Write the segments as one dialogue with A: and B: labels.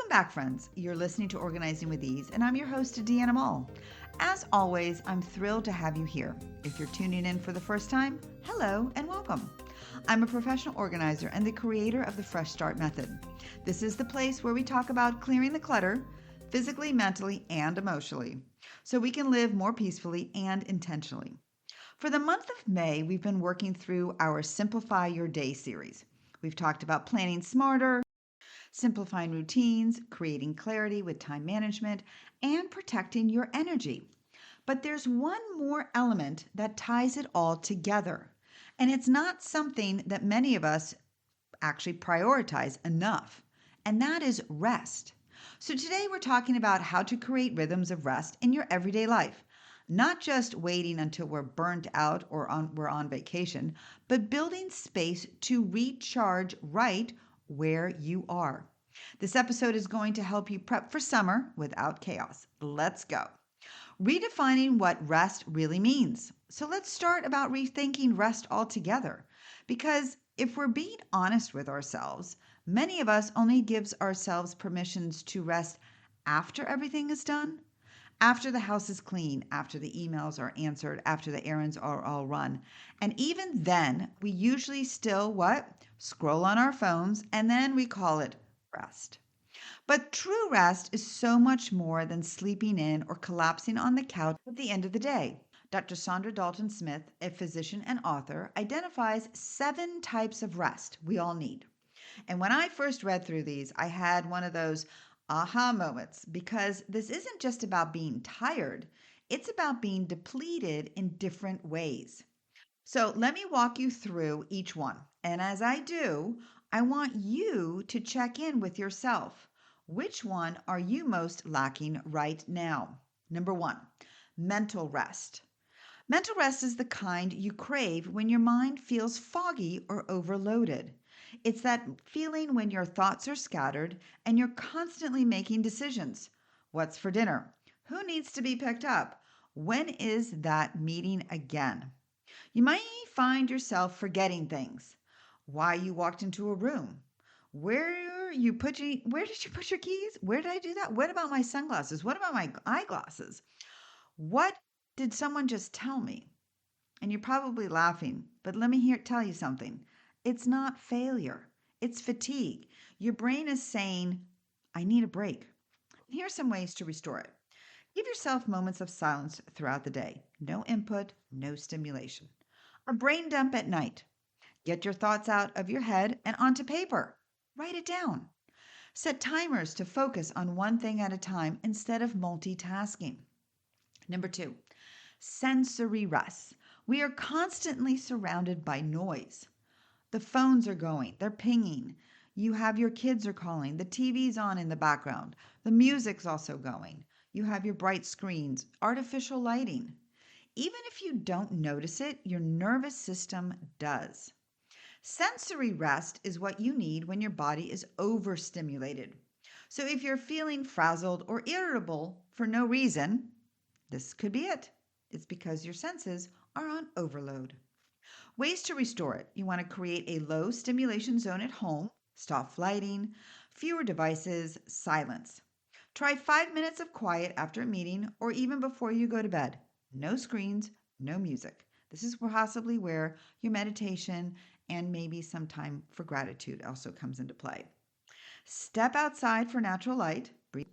A: Welcome back, friends. You're listening to Organizing with Ease, and I'm your host, Deanna Mall. As always, I'm thrilled to have you here. If you're tuning in for the first time, hello and welcome. I'm a professional organizer and the creator of the Fresh Start Method. This is the place where we talk about clearing the clutter, physically, mentally, and emotionally, so we can live more peacefully and intentionally. For the month of May, we've been working through our Simplify Your Day series. We've talked about planning smarter, simplifying routines, creating clarity with time management, and protecting your energy. But there's one more element that ties it all together, and it's not something that many of us actually prioritize enough, and that is rest. So today we're talking about how to create rhythms of rest in your everyday life. Not just waiting until we're burnt out or we're on vacation, but building space to recharge right where you are. This episode is going to help you prep for summer without chaos. Let's go. Redefining what rest really means. So let's start about rethinking rest altogether. Because if we're being honest with ourselves, many of us only gives ourselves permissions to rest after everything is done, after the house is clean, after the emails are answered, after the errands are all run. And even then, we usually still what? Scroll on our phones and then we call it rest. But true rest is so much more than sleeping in or collapsing on the couch at the end of the day. Dr. Sandra Dalton Smith, a physician and author, identifies 7 types of rest we all need. And when I first read through these, I had one of those aha moments because this isn't just about being tired, it's about being depleted in different ways. So let me walk you through each one. And as I do, I want you to check in with yourself. Which one are you most lacking right now? Number 1, mental rest. Mental rest is the kind you crave when your mind feels foggy or overloaded. It's that feeling when your thoughts are scattered and you're constantly making decisions. What's for dinner? Who needs to be picked up? When is that meeting again? You might find yourself forgetting things. Why you walked into a room. Where did you put your keys? Where did I do that? What about my sunglasses? What about my eyeglasses? What did someone just tell me? And you're probably laughing, but let me tell you something. It's not failure. It's fatigue. Your brain is saying, I need a break. Here's some ways to restore it. Give yourself moments of silence throughout the day. No input, no stimulation. A brain dump at night. Get your thoughts out of your head and onto paper. Write it down. Set timers to focus on one thing at a time instead of multitasking. Number 2, sensory rest. We are constantly surrounded by noise. The phones are going, they're pinging. You have your kids are calling, the TV's on in the background, the music's also going. You have your bright screens, artificial lighting. Even if you don't notice it, your nervous system does. Sensory rest is what you need when your body is overstimulated. So if you're feeling frazzled or irritable for no reason, this could be it. It's because your senses are on overload. Ways to restore it. You want to create a low stimulation zone at home, soft lighting, fewer devices, silence. Try 5 minutes of quiet after a meeting or even before you go to bed. No screens, no music. This is possibly where your meditation and maybe some time for gratitude also comes into play. Step outside for natural light, breathe,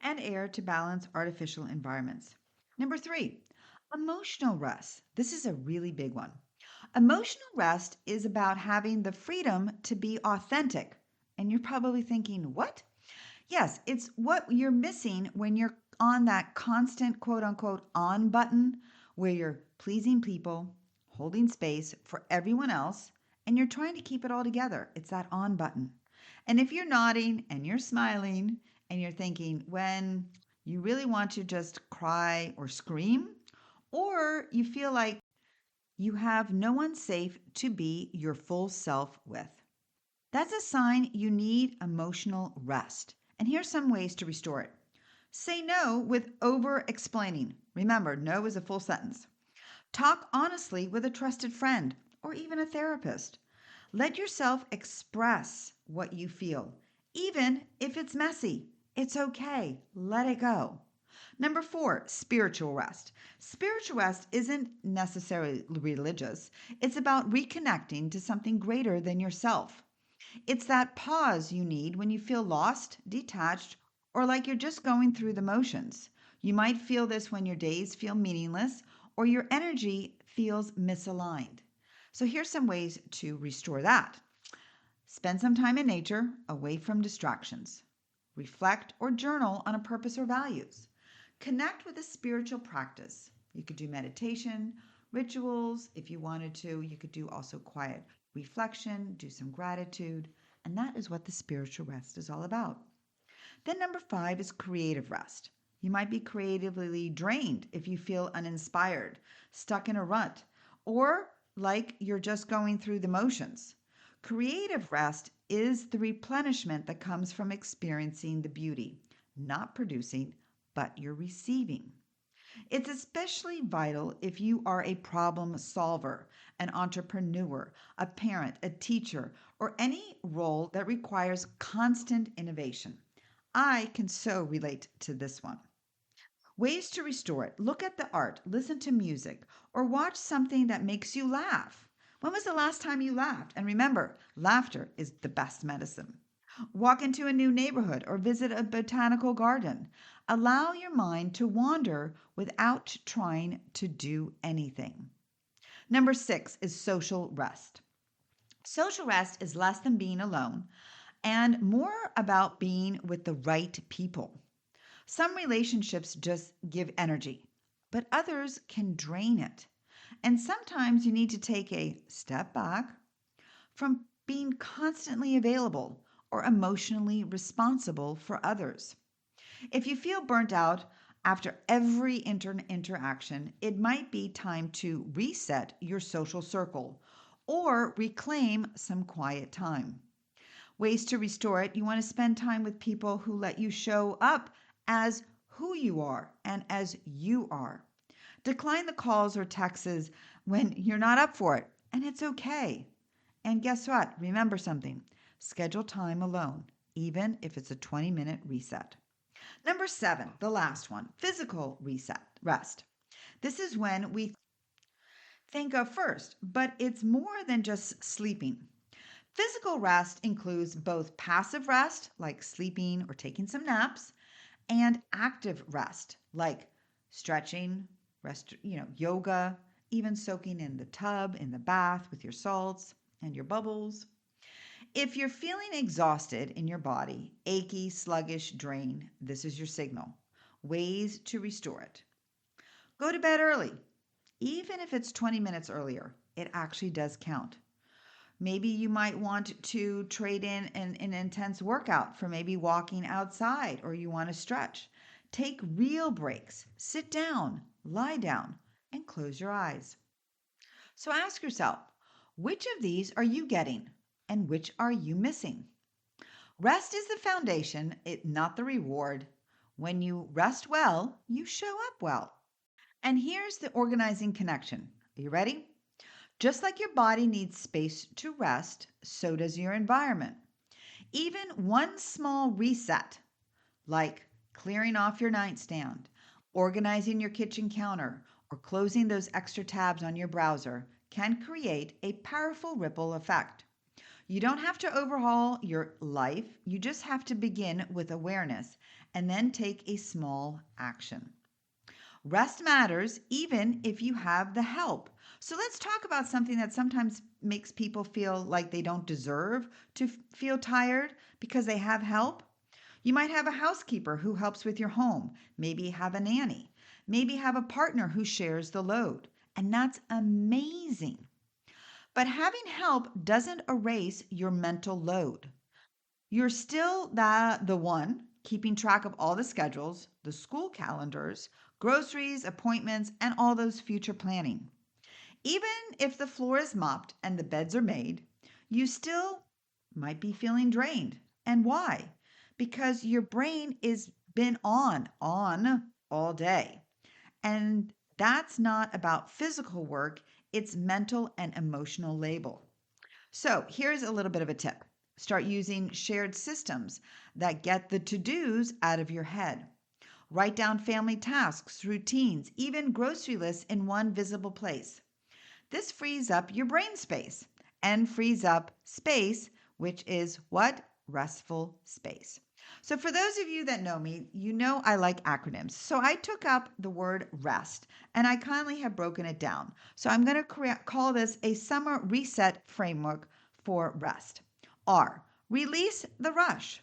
A: and air to balance artificial environments. Number 3, emotional rest. This is a really big one. Emotional rest is about having the freedom to be authentic. And you're probably thinking, what? Yes, it's what you're missing when you're on that constant quote unquote on button where you're pleasing people, holding space for everyone else, and you're trying to keep it all together. It's that on button. And if you're nodding and you're smiling and you're thinking when you really want to just cry or scream, or you feel like you have no one safe to be your full self with. That's a sign you need emotional rest. And here's some ways to restore it. Say no with over explaining. Remember, no is a full sentence. Talk honestly with a trusted friend or even a therapist. Let yourself express what you feel, Even if it's messy, it's okay. Let it go. Number four, spiritual rest. Spiritual rest isn't necessarily religious, it's about reconnecting to something greater than yourself. It's that pause you need when you feel lost, detached, or like you're just going through the motions. You might feel this when your days feel meaningless or your energy feels misaligned. So, here's some ways to restore that. Spend some time in nature, away from distractions. Reflect or journal on a purpose or values. Connect with a spiritual practice. You could do meditation, rituals. If you wanted to, you could do also quiet reflection, do some gratitude. And that is what the spiritual rest is all about. Then, number five is creative rest. You might be creatively drained if you feel uninspired, stuck in a rut, or like you're just going through the motions. Creative rest is the replenishment that comes from experiencing the beauty, not producing, but you're receiving. It's especially vital if you are a problem solver, an entrepreneur, a parent, a teacher, or any role that requires constant innovation. I can so relate to this one. Ways to restore it: look at the art, listen to music, or watch something that makes you laugh. When was the last time you laughed? And remember, laughter is the best medicine. Walk into a new neighborhood or visit a botanical garden. Allow your mind to wander without trying to do anything. Number six is social rest. Social rest is less than being alone and more about being with the right people. Some relationships just give energy, but others can drain it. And sometimes you need to take a step back from being constantly available or emotionally responsible for others. If you feel burnt out after every interaction, it might be time to reset your social circle or reclaim some quiet time. Ways to restore it: you want to spend time with people who let you show up as who you are and as you are. Decline the calls or texts when you're not up for it, and it's okay. And guess what? Remember something: schedule time alone, even if it's a 20-minute reset. Number seven, the last one: physical reset, rest. This is when we think of first, but it's more than just sleeping. Physical rest includes both passive rest, like sleeping or taking some naps, and active rest, like stretching, yoga, even soaking in the tub, in the bath with your salts and your bubbles. If you're feeling exhausted in your body, achy, sluggish, drained, this is your signal. Ways to restore it: go to bed early, even if it's 20 minutes earlier. It actually does count. Maybe you might want to trade in an intense workout for maybe walking outside, or you want to stretch. Take real breaks, sit down, lie down, and close your eyes. So ask yourself, which of these are you getting and which are you missing? Rest is the foundation, not the reward. When you rest well, you show up well. And here's the organizing connection. Are you ready? Just like your body needs space to rest, so does your environment. Even one small reset, like clearing off your nightstand, organizing your kitchen counter, or closing those extra tabs on your browser, can create a powerful ripple effect. You don't have to overhaul your life, you just have to begin with awareness and then take a small action. Rest matters even if you have the help. So let's talk about something that sometimes makes people feel like they don't deserve to feel tired because they have help. You might have a housekeeper who helps with your home, maybe have a nanny, maybe have a partner who shares the load. And that's amazing. But having help doesn't erase your mental load. You're still the one keeping track of all the schedules, the school calendars, groceries, appointments, and all those future planning. Even if the floor is mopped and the beds are made, you still might be feeling drained. And why? Because your brain is been on all day. And that's not about physical work, it's mental and emotional labor. So, here's a little bit of a tip. Start using shared systems that get the to-dos out of your head. Write down family tasks, routines, even grocery lists in one visible place. This frees up your brain space and frees up space, which is what? Restful space. So, for those of you that know me, you know I like acronyms. So, I took up the word rest and I kindly have broken it down. So, I'm going to call this a summer reset framework for rest. R, release the rush.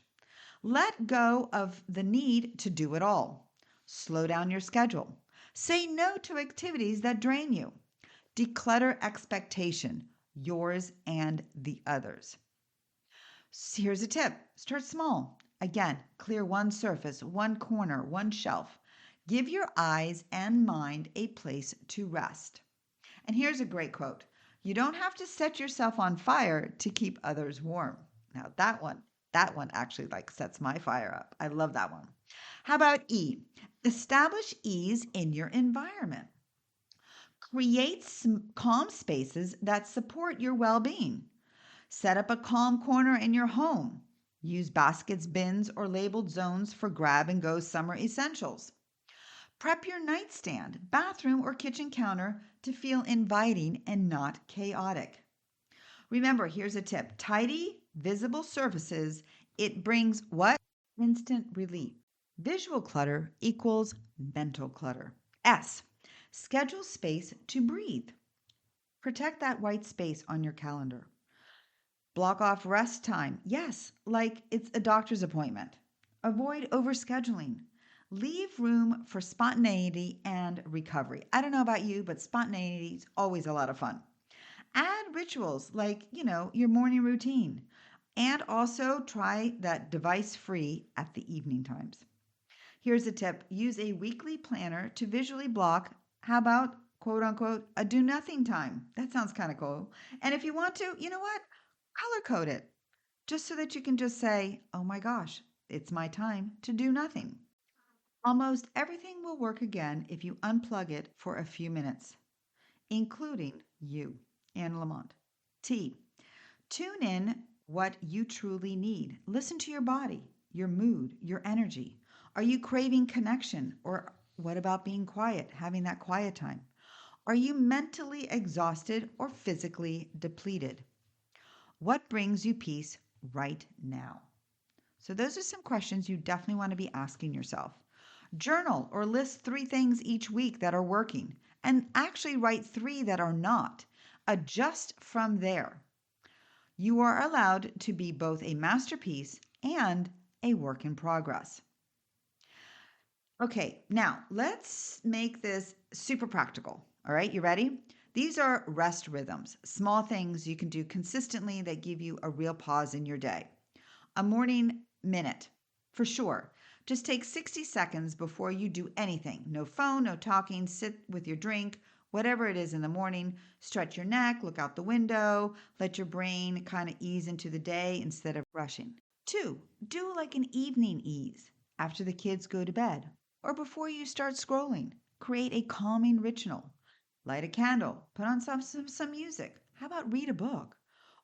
A: Let go of the need to do it all. Slow down your schedule. Say no to activities that drain you. Declutter expectation, yours and the others. So here's a tip, start small. Again, clear one surface, one corner, one shelf. Give your eyes and mind a place to rest. And here's a great quote, you don't have to set yourself on fire to keep others warm. Now, that one actually like sets my fire up. I love that one. How about E? Establish ease in your environment. Create calm spaces that support your well being. Set up a calm corner in your home. Use baskets, bins, or labeled zones for grab and go summer essentials. Prep your nightstand, bathroom, or kitchen counter to feel inviting and not chaotic. Remember, here's a tip, tidy, visible surfaces. It brings what? Instant relief. Visual clutter equals mental clutter. S, schedule space to breathe. Protect that white space on your calendar. Block off rest time. Yes, like it's a doctor's appointment. Avoid overscheduling. Leave room for spontaneity and recovery. I don't know about you, but spontaneity is always a lot of fun. Add rituals like, your morning routine. And also try that device free at the evening times. Here's a tip, use a weekly planner to visually block. How about, quote unquote, a do nothing time? That sounds kind of cool. And if you want to, you know what? Color code it just so that you can just say, oh my gosh, it's my time to do nothing. Almost everything will work again if you unplug it for a few minutes, including you, Anne Lamont. T, tune in what you truly need. Listen to your body, your mood, your energy. Are you craving connection? Or what about being quiet, having that quiet time? Are you mentally exhausted or physically depleted? What brings you peace right now? So, those are some questions you definitely want to be asking yourself. Journal or list 3 things each week that are working, and actually write 3 that are not. Adjust from there. You are allowed to be both a masterpiece and a work in progress. Okay, now let's make this super practical. All right, you ready? These are rest rhythms, small things you can do consistently that give you a real pause in your day. A morning minute, for sure. Just take 60 seconds before you do anything. No phone, no talking, sit with your drink, whatever it is in the morning. Stretch your neck, look out the window, let your brain kind of ease into the day instead of rushing. 2, do like an evening ease after the kids go to bed or before you start scrolling. Create a calming ritual. Light a candle, put on some music. How about read a book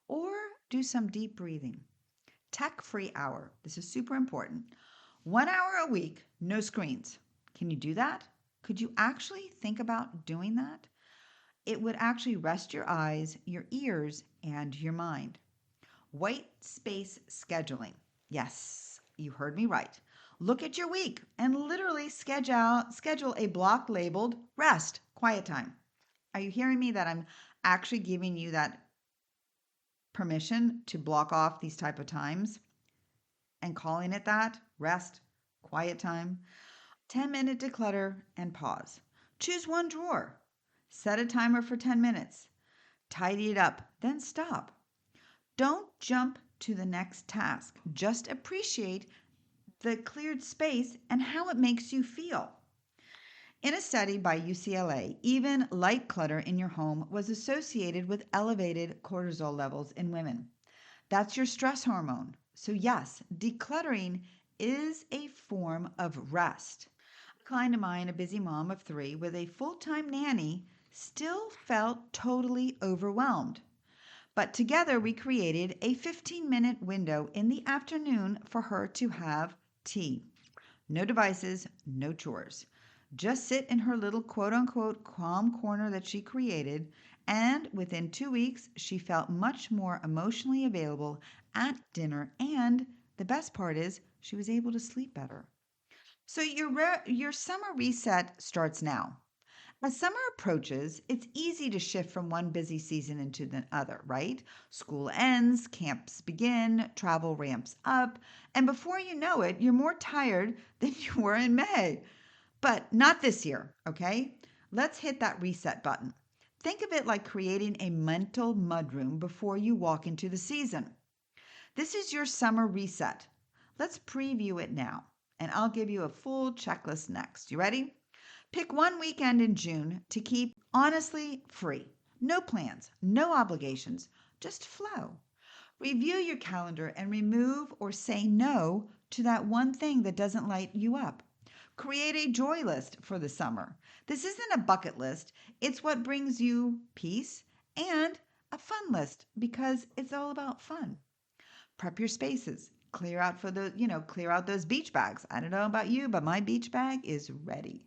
A: or do some deep breathing? Tech-free hour. This is super important. 1 hour a week, no screens. Can you do that? Could you actually think about doing that? It would actually rest your eyes, your ears, and your mind. White space scheduling. Yes, you heard me right. Look at your week and literally schedule a block labeled rest, quiet time. Are you hearing me that I'm actually giving you that permission to block off these type of times and calling it that? Rest, quiet time. 10-minute declutter and pause. Choose one drawer. Set a timer for 10 minutes. Tidy it up, then stop. Don't jump to the next task. Just appreciate the cleared space and how it makes you feel. In a study by UCLA, even light clutter in your home was associated with elevated cortisol levels in women. That's your stress hormone. So, yes, decluttering is a form of rest. A client of mine, a busy mom of 3 with a full time nanny, still felt totally overwhelmed. But together we created a 15-minute window in the afternoon for her to have tea. No devices, no chores. Just sit in her little quote unquote calm corner that she created, and within 2 weeks, she felt much more emotionally available at dinner. And the best part is, she was able to sleep better. So your summer reset starts now. As summer approaches, it's easy to shift from one busy season into the other, right? School ends, camps begin, travel ramps up, and before you know it, you're more tired than you were in May. But not this year, okay? Let's hit that reset button. Think of it like creating a mental mudroom before you walk into the season. This is your summer reset. Let's preview it now, and I'll give you a full checklist next. You ready? Pick one weekend in June to keep honestly free. No plans, no obligations, just flow. Review your calendar and remove or say no to that one thing that doesn't light you up. Create a joy list for the summer. This isn't a bucket list, it's what brings you peace, and a fun list because it's all about fun. Prep your spaces. Clear out those beach bags. I don't know about you, but my beach bag is ready.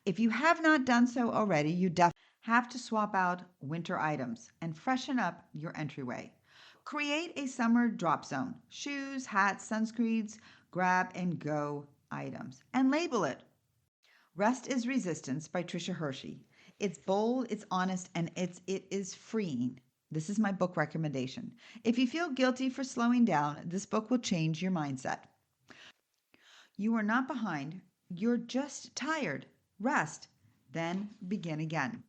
A: If you have not done so already, you definitely have to swap out winter items and freshen up your entryway. Create a summer drop zone. Shoes, hats, sunscreens, grab and go items. And label it. Rest is Resistance by Tricia Hershey. It's bold, it's honest, and it is freeing. This is my book recommendation. If you feel guilty for slowing down, this book will change your mindset. You are not behind, you're just tired. Rest, then begin again.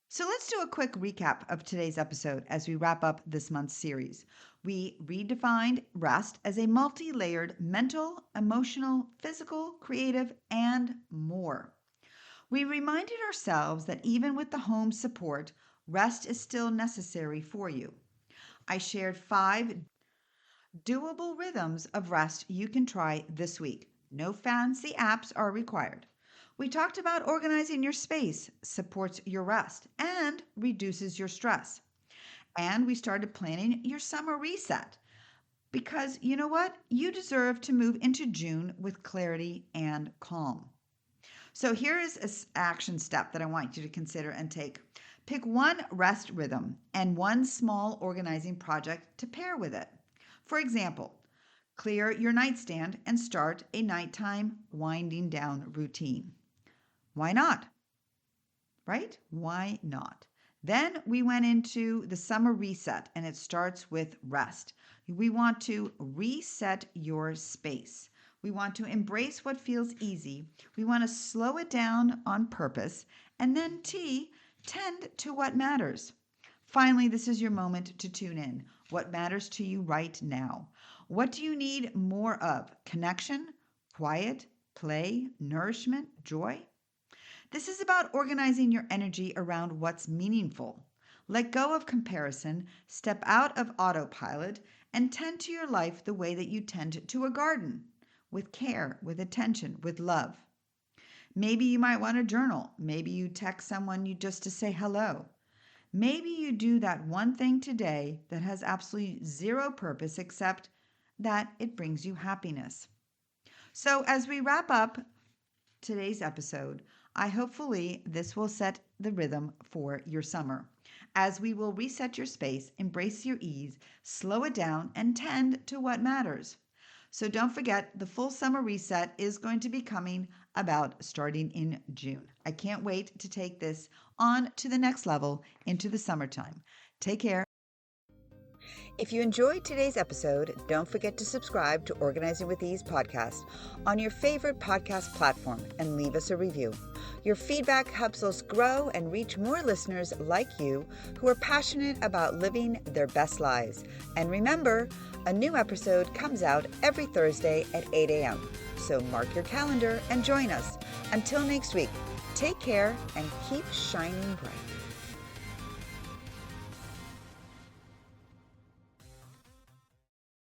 A: So let's do a quick recap of today's episode as we wrap up this month's series. We redefined rest as a multi-layered mental, emotional, physical, creative, and more. We reminded ourselves that even with the home support, rest is still necessary for you. I shared 5 doable rhythms of rest you can try this week. No fancy apps are required. We talked about organizing your space supports your rest and reduces your stress. And we started planning your summer reset because you know what? You deserve to move into June with clarity and calm. So here is an action step that I want you to consider and take. Pick one rest rhythm and one small organizing project to pair with it. For example, clear your nightstand and start a nighttime winding down routine. Why not? Right? Why not? Then we went into the summer reset, and it starts with rest. We want to reset your space. We want to embrace what feels easy. We want to slow it down on purpose. And then tend to what matters. Finally, this is your moment to tune in. What matters to you right now? What do you need more of? Connection, quiet, play, nourishment, joy? This is about organizing your energy around what's meaningful. Let go of comparison, step out of autopilot, and tend to your life the way that you tend to a garden, with care, with attention, with love. Maybe you might want to journal. Maybe you text someone just to say hello. Maybe you do that one thing today that has absolutely zero purpose except that it brings you happiness. So as we wrap up today's episode, hopefully this will set the rhythm for your summer. As we will reset your space, embrace your ease, slow it down, and tend to what matters. So don't forget, the full summer reset is going to be coming about starting in June. I can't wait to take this on to the next level into the summertime. Take care. If you enjoyed today's episode, don't forget to subscribe to Organizing with Ease podcast on your favorite podcast platform and leave us a review. Your feedback helps us grow and reach more listeners like you who are passionate about living their best lives. And remember, a new episode comes out every Thursday at 8 a.m. So mark your calendar and join us. Until next week, take care and keep shining bright.